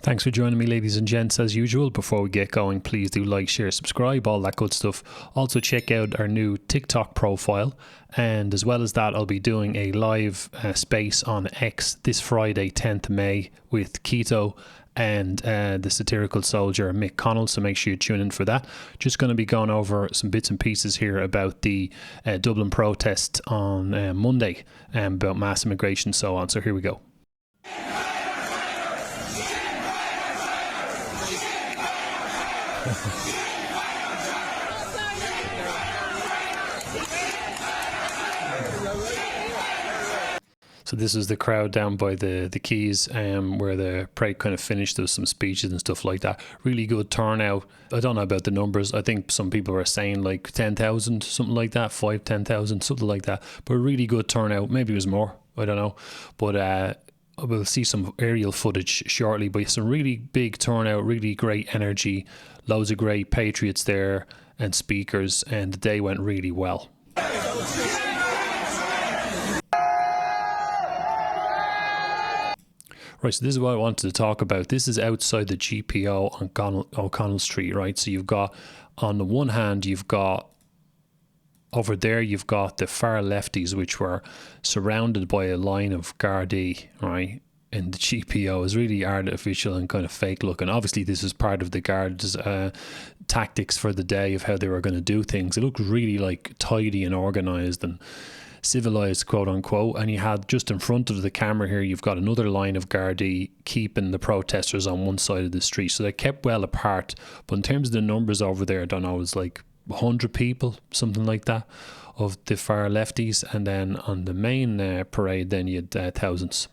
Thanks for joining me, ladies and gents, as usual. Before we get going, please do like, share, subscribe, all that good stuff. Also check out our new TikTok profile, and as well as that, I'll be doing a live space on X this Friday 10th May with Keto and the satirical soldier Mick Connell, so make sure you tune in for that. Just going to be going over some bits and pieces here about the Dublin protest on Monday, about mass immigration and so on. So here we go. So this is the crowd down by the quays where the parade kind of finished. There was some speeches and stuff like that. Really good turnout. I don't know about the numbers. I think some people were saying like 10,000, something like that, 10,000, something like that. But really good turnout. Maybe it was more. I don't know. But we'll see some aerial footage shortly. But some really big turnout, really great energy, loads of great patriots there and speakers, and the day went really well. Right, so this is what I wanted to talk about. This is outside the GPO on O'Connell Street, right? So you've got, on the one hand, you've got over there, you've got the far lefties, which were surrounded by a line of Gardaí, right? And the GPO is really artificial and kind of fake looking. Obviously, this is part of the Guards' tactics for the day of how they were going to do things. It looked really like tidy and organised and civilized, quote unquote. And you had just in front of the camera here, you've got another line of Gardaí keeping the protesters on one side of the street. So they kept well apart. But in terms of the numbers over there, I don't know, it was like 100 people, something like that, of the far lefties. And then on the main parade, then you had thousands.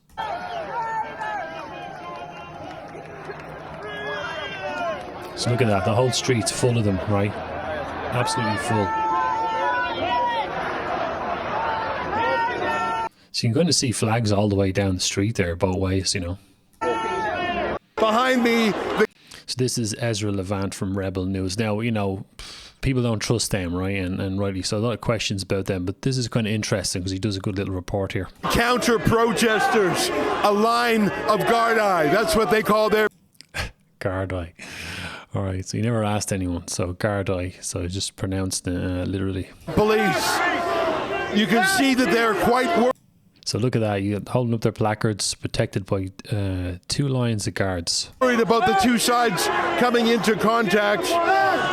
So look at that, the whole street's full of them, right? Absolutely full. So you're going to see flags all the way down the street there, both ways, you know. Behind me. So this is Ezra Levant from Rebel News. Now, you know, people don't trust them, right? And rightly so. A lot of questions about them, but this is kind of interesting because he does a good little report here. Counter protesters, a line of Gardaí. That's what they call their Gardaí. All right, so you never asked anyone. So Gardaí, so I just pronounced literally. Police. You can see that they're quite. So look at that, you're holding up their placards, protected by two lines of guards. Worried about the two sides coming into contact.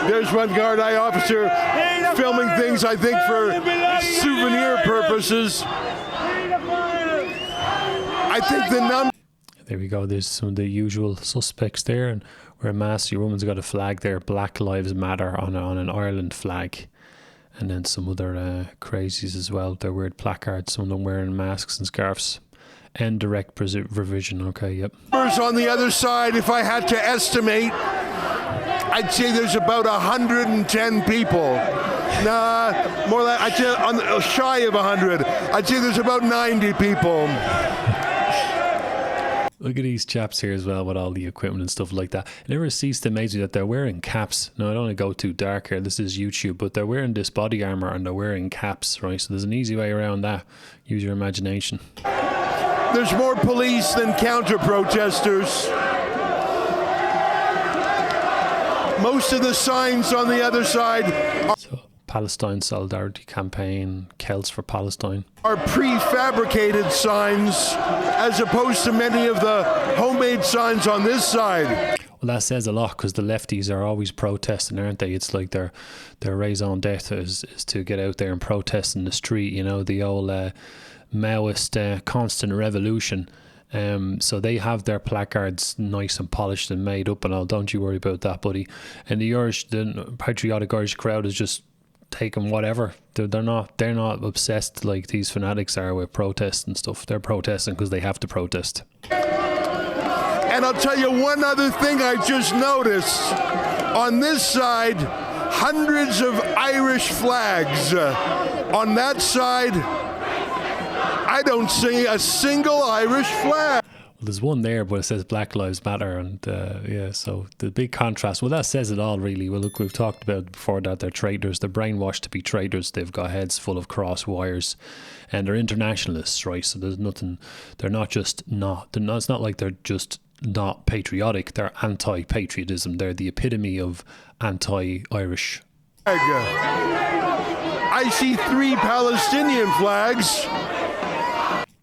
There's one Gardaí officer filming things, I think, for souvenir purposes. I think the number. There we go, there's some of the usual suspects there, and wearing masks. Your woman's got a flag there, Black Lives Matter, on an Ireland flag. And then some other crazies as well. They're weird placards, some of them wearing masks and scarves. And direct revision, okay, yep. On the other side, if I had to estimate, I'd say there's about 110 people. Nah, more like, I'd say shy of 100. I'd say there's about 90 people. Look at these chaps here as well with all the equipment and stuff like that. It never ceased to amaze me that they're wearing caps. Now, I don't want to go too dark here. This is YouTube, but they're wearing this body armor and they're wearing caps, right? So there's an easy way around that. Use your imagination. There's more police than counter-protesters. Most of the signs on the other side are Palestine Solidarity Campaign, Celts for Palestine, are prefabricated signs as opposed to many of the homemade signs on this side. Well, that says a lot because the lefties are always protesting, aren't they? It's like their raison d'etre is to get out there and protest in the street, you know, the old Maoist constant revolution. So they have their placards nice and polished and made up and all. Don't you worry about that, buddy. And the patriotic Irish crowd is just taking whatever. They're not obsessed like these fanatics are with protests and stuff. They're protesting because they have to protest. And I'll tell you one other thing I just noticed. On this side, hundreds of Irish flags. On that side, I don't see a single Irish flag. There's one there, but it says Black Lives Matter, and yeah, so the big contrast. Well, that says it all, really. Well, look, we've talked about before that they're traitors. They're brainwashed to be traitors. They've got heads full of cross wires, and they're internationalists, right? So there's nothing. They're not just not. It's not like they're just not patriotic, they're anti-patriotism. They're the epitome of anti-Irish. I see 3 Palestinian flags.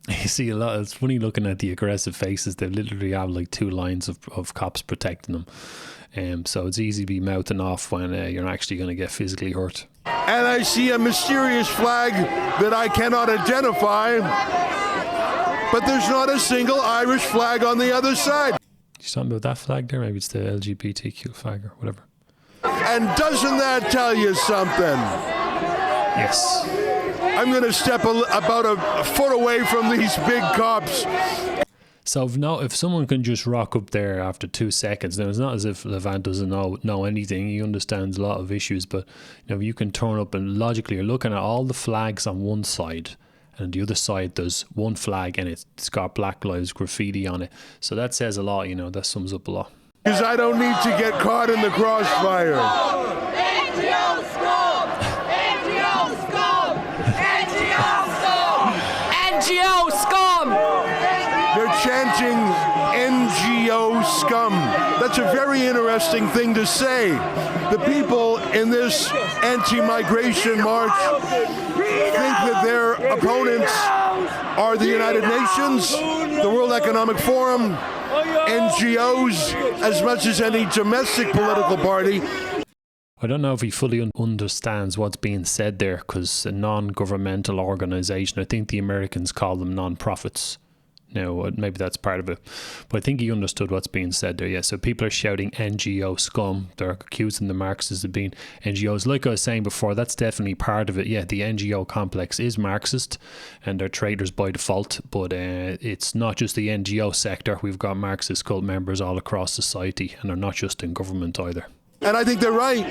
You see a lot. It's funny looking at the aggressive faces. They literally have like 2 lines of cops protecting them. So it's easy to be mouthing off when you're actually going to get physically hurt. And I see a mysterious flag that I cannot identify, but there's not a single Irish flag on the other side. You talking about that flag there? Maybe it's the LGBTQ flag or whatever. And doesn't that tell you something? Yes. I'm going to step about a foot away from these big cops. So if someone can just rock up there after 2 seconds, now it's not as if Levant doesn't know anything. He understands a lot of issues, but you can turn up and logically you're looking at all the flags on one side, and on the other side there's one flag and it's got Black Lives graffiti on it. So that says a lot. That sums up a lot. Because I don't need to get caught in the crossfire. NGO scum! NGO scum! NGO scum! NGO scum! They're chanting NGO scum. That's a very interesting thing to say. The people in this anti-migration march think that their opponents are the United Nations, the World Economic Forum, NGOs, as much as any domestic political party. I don't know if he fully understands what's being said there, because a non-governmental organisation, I think the Americans call them non-profits. Now, maybe that's part of it. But I think he understood what's being said there, yeah. So people are shouting NGO scum. They're accusing the Marxists of being NGOs. Like I was saying before, that's definitely part of it. Yeah, the NGO complex is Marxist and they're traitors by default. But it's not just the NGO sector. We've got Marxist cult members all across society, and they're not just in government either. And I think they're right.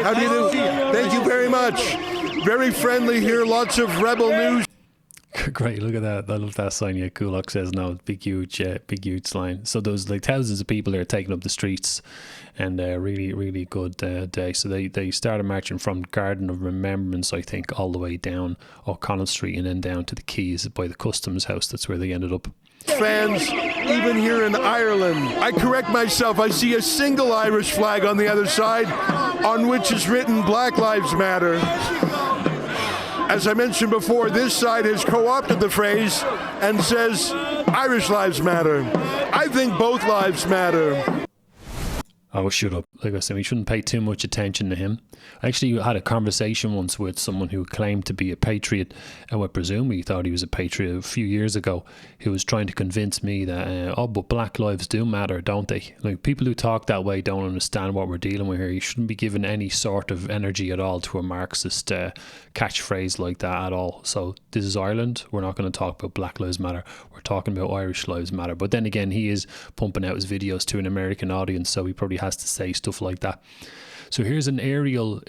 How do you do? Thank you very much. Very friendly here. Lots of rebel news. Great, look at that. I love that sign. Yeah, Kulak says no, big huge sign. So there was like thousands of people there taking up the streets, and really good day. So they started marching from Garden of Remembrance, I think, all the way down O'Connell Street and then down to the Quays by the Customs House. That's where they ended up. Fans, even here in Ireland. I correct myself. I see a single Irish flag on the other side on which is written Black Lives Matter. As I mentioned before, this side has co-opted the phrase and says Irish lives matter. I think both lives matter. Oh, shut up. Like I said, we shouldn't pay too much attention to him. I actually had a conversation once with someone who claimed to be a patriot, and I presume he thought he was a patriot a few years ago, who was trying to convince me that, but black lives do matter, don't they? Like, people who talk that way don't understand what we're dealing with here. You shouldn't be giving any sort of energy at all to a Marxist catchphrase like that at all. So this is Ireland. We're not going to talk about Black Lives Matter. We're talking about Irish lives matter. But then again, he is pumping out his videos to an American audience, so he probably has to say stuff like that. So here's an aerial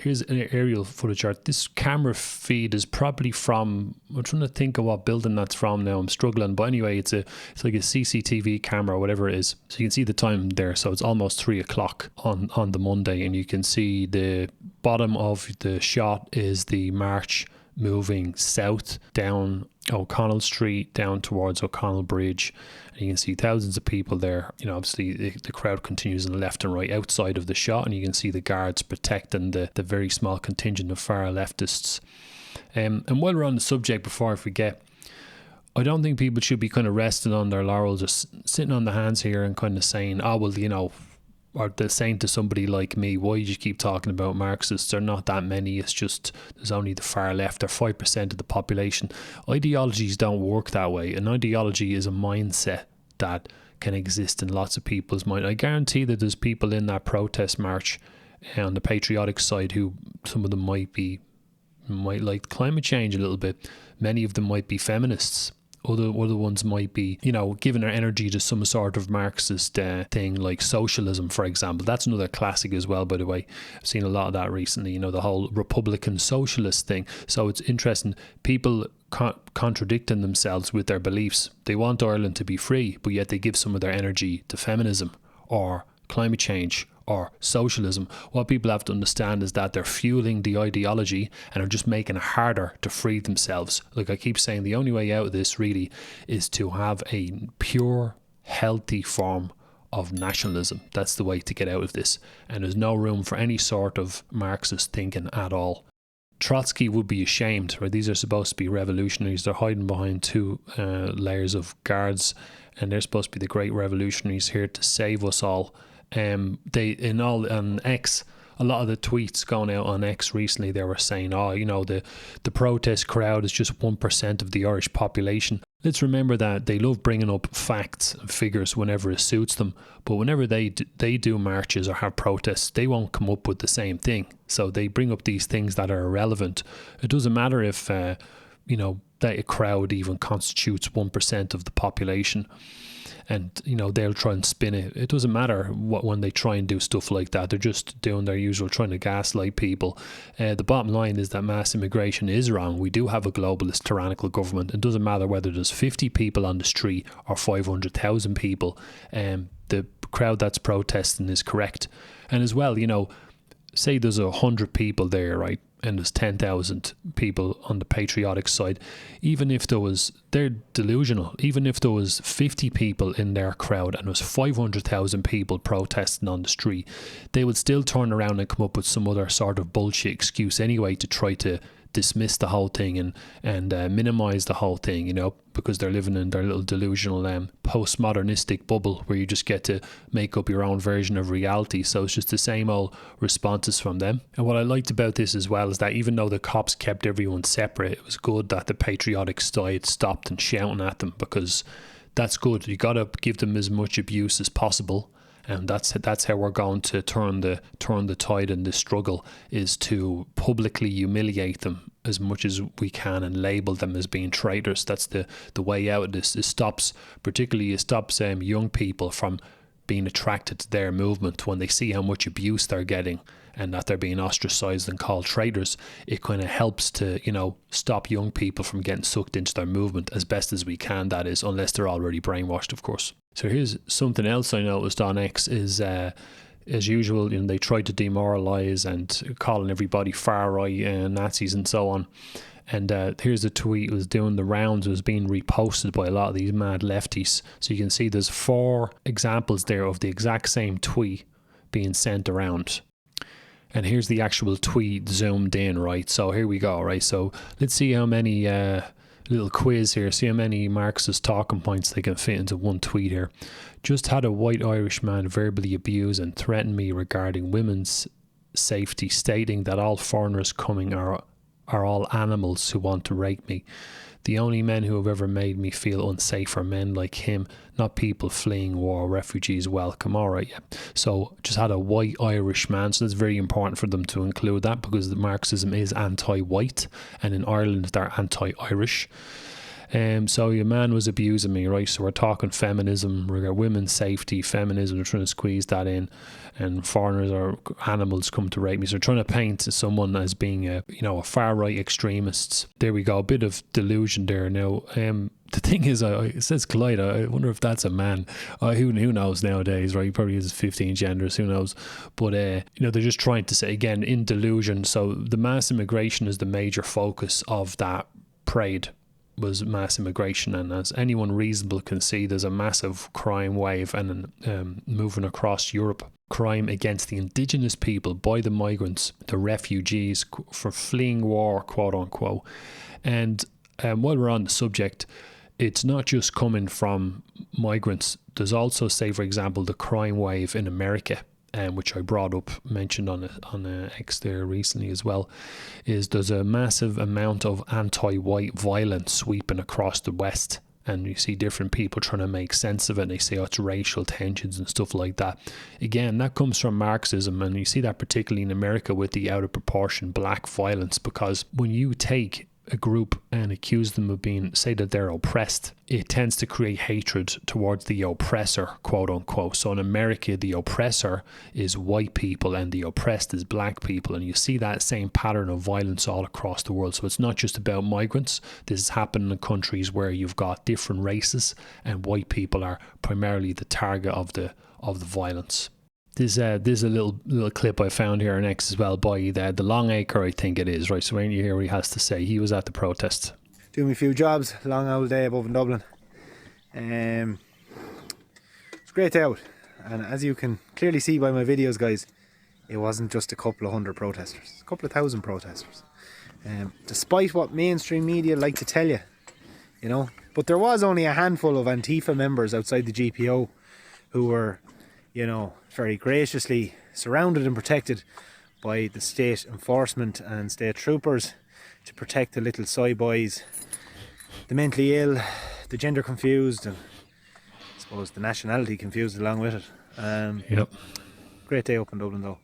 footage art. This camera feed is probably from, I'm trying to think of what building that's from now. I'm struggling, but anyway, it's like a CCTV camera or whatever it is. So you can see the time there. So it's almost 3 o'clock on the Monday, and you can see the bottom of the shot is the march moving south down O'Connell Street down towards O'Connell Bridge, and you can see thousands of people there. You know, obviously the crowd continues on the left and right outside of the shot, and you can see the guards protecting the very small contingent of far leftists. And while we're on the subject, before I forget, I don't think people should be kind of resting on their laurels, just sitting on the hands here and kind of saying, oh well, you know, or they're saying to somebody like me, why do you keep talking about Marxists? They're not that many. It's just there's only the far left. They're 5% of the population. Ideologies don't work that way. An ideology is a mindset that can exist in lots of people's mind. I guarantee that there's people in that protest march on the patriotic side who, some of them might like climate change a little bit. Many of them might be feminists. Other ones might be, you know, giving their energy to some sort of Marxist thing like socialism, for example. That's another classic as well, by the way. I've seen a lot of that recently, you know, the whole Republican socialist thing. So it's interesting. People contradicting themselves with their beliefs. They want Ireland to be free, but yet they give some of their energy to feminism or climate change or socialism. What people have to understand is that they're fueling the ideology and are just making it harder to free themselves. Like I keep saying, the only way out of this really is to have a pure, healthy form of nationalism. That's the way to get out of this. And there's no room for any sort of Marxist thinking at all. Trotsky would be ashamed, right? These are supposed to be revolutionaries. They're hiding behind two layers of guards, and they're supposed to be the great revolutionaries here to save us all. On X, a lot of the tweets going out on X recently, they were saying, oh, you know, the protest crowd is just 1% of the Irish population. Let's remember that they love bringing up facts and figures whenever it suits them, but whenever they do marches or have protests, they won't come up with the same thing. So they bring up these things that are irrelevant. It doesn't matter if that a crowd even constitutes 1% of the population, and they'll try and spin it. It doesn't matter when they try and do stuff like that. They're just doing their usual, trying to gaslight people. The bottom line is that mass immigration is wrong. We do have a globalist, tyrannical government. It doesn't matter whether there's 50 people on the street or 500,000 people. The crowd that's protesting is correct. And as well, say there's 100 people there, right? And there's 10,000 people on the patriotic side. They're delusional. Even if there was 50 people in their crowd and there was 500,000 people protesting on the street, they would still turn around and come up with some other sort of bullshit excuse anyway to try to dismiss the whole thing and minimize the whole thing, because they're living in their little delusional postmodernistic bubble where you just get to make up your own version of reality. So it's just the same old responses from them. And what I liked about this as well is that even though the cops kept everyone separate, it was good that the patriotic side stopped and shouting at them, because that's good. You got to give them as much abuse as possible. And that's how we're going to turn the tide in this struggle, is to publicly humiliate them as much as we can and label them as being traitors. That's the way out of this. It stops young people from being attracted to their movement when they see how much abuse they're getting and that they're being ostracized and called traitors. It kind of helps to, stop young people from getting sucked into their movement as best as we can, that is, unless they're already brainwashed, of course. So here's something else I noticed on X is, as usual, they try to demoralize and calling everybody far right and Nazis and so on. And here's a tweet that was doing the rounds. It was being reposted by a lot of these mad lefties. So you can see there's 4 examples there of the exact same tweet being sent around. And here's the actual tweet zoomed in, right? So here we go, right? So let's see how many, little quiz here, see how many Marxist talking points they can fit into one tweet here. Just had a white Irish man verbally abuse and threaten me regarding women's safety, stating that all foreigners coming are all animals who want to rape me. The only men who have ever made me feel unsafe are men like him, not people fleeing war, refugees welcome. All right, yeah. So just had a white Irish man. So that's very important for them to include that, because the Marxism is anti-white, and in Ireland they're anti-Irish. So your man was abusing me, right? So we're talking feminism, we've got women's safety, feminism, we're trying to squeeze that in, and foreigners or animals come to rape me. So they're trying to paint someone as being a far right extremist. There we go, a bit of delusion there. Now, the thing is, it says Clyde. I wonder if that's a man. Who knows nowadays, right? He probably has 15 genders, who knows? But, they're just trying to say, again, in delusion. So the mass immigration is the major focus of that parade, was mass immigration. And as anyone reasonable can see, there's a massive crime wave and moving across Europe. Crime against the indigenous people by the migrants, the refugees, for fleeing war, quote unquote. And while we're on the subject, it's not just coming from migrants. There's also, say, for example, the crime wave in America, which I mentioned on X there recently as well, is there's a massive amount of anti-white violence sweeping across the West. And you see different people trying to make sense of it. And they say, it's racial tensions and stuff like that. Again, that comes from Marxism. And you see that particularly in America with the out of proportion black violence. Because when you take a group and accuse them of say that they're oppressed, it tends to create hatred towards the oppressor, quote unquote. So in America, the oppressor is white people and the oppressed is black people. And you see that same pattern of violence all across the world. So it's not just about migrants. This is happening in countries where you've got different races and white people are primarily the target of the violence. There's a little clip I found here on X as well by the Longacre, I think it is, right? So when you hear what he has to say, he was at the protest. Doing a few jobs, long old day above in Dublin. It's a great day out, and as you can clearly see by my videos, guys, it wasn't just a couple of hundred protesters, a couple of thousand protesters. Despite what mainstream media like to tell you, you know. But there was only a handful of Antifa members outside the GPO who were, you know, very graciously surrounded and protected by the state enforcement and state troopers to protect the little soy boys, the mentally ill, the gender confused, and I suppose the nationality confused along with it. Yep. Great day up in Dublin though.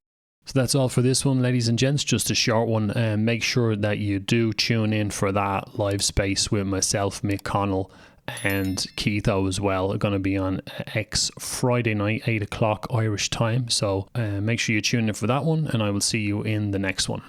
So that's all for this one, ladies and gents. Just a short one. Make sure that you do tune in for that live space with myself, Mick Connell, and Keith O as well. Going to be on X Friday night, 8 o'clock Irish time. So make sure you tune in for that one, and I will see you in the next one.